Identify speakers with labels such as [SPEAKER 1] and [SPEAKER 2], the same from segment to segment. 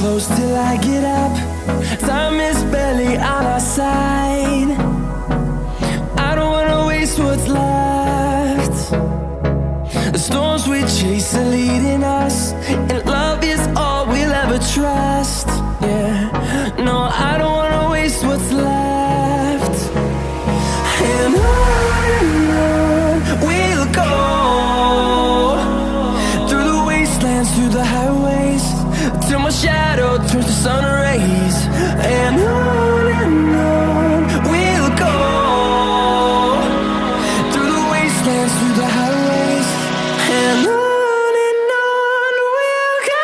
[SPEAKER 1] Close till I get up. Time is barely on our side. I don't wanna waste what's left. The storms we chase are leading us, and love is all we'll ever trust. Yeah, no, I don't wanna waste what's left. And on we'll go, through the wastelands, through the highways, till my shadow turns to sun rays. And on we'll go, through the wastelands, through the highways, and on we'll go.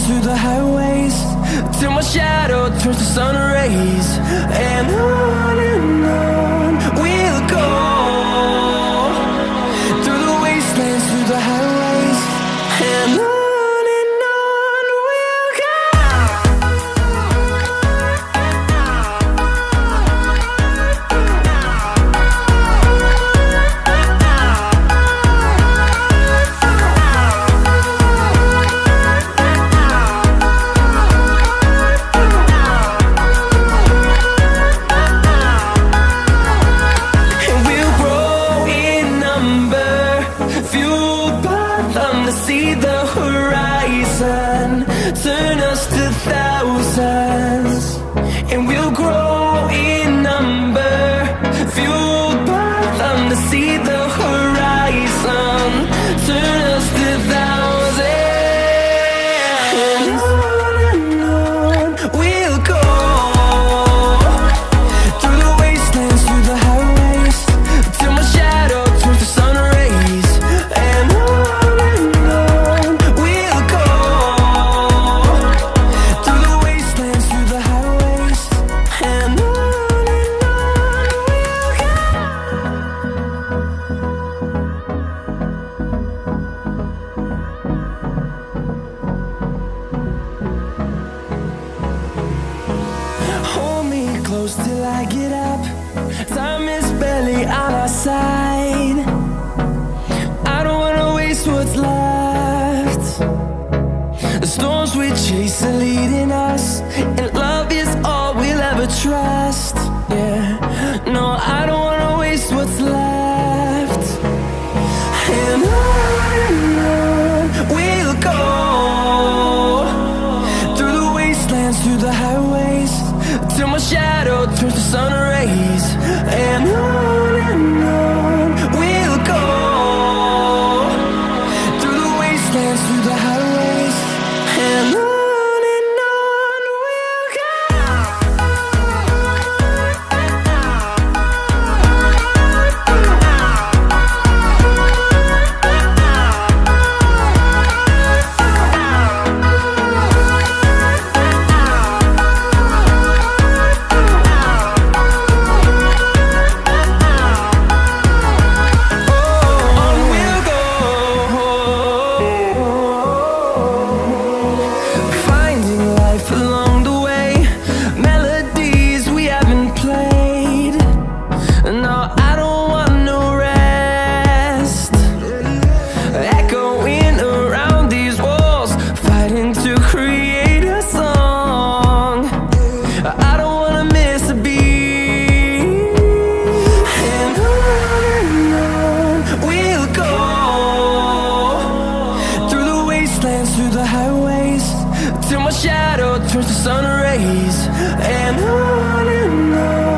[SPEAKER 1] Through the highways, till my shadow turns to sun rays. And on we'll go, through the wastelands, through the highways, and on we'll go. See the horizon turn us to thousands, and we'll grow in number, fueled by them to see the horizon turn us to thousands. And on we'll go, through the wastelands, through the highways, till my shadow turns to sun rays. And close till I get up. Time is barely on our side. I don't wanna waste what's left. The storms we chase are leading us, and love is all we'll ever trust. Yeah, no, I don't wanna waste what's left. And on we'll go, through the wastelands, through the highways, till my shadow turns to sun rays. And on we'll go, through the wastelands, through the highways, and on. shadow turns to sun rays, and on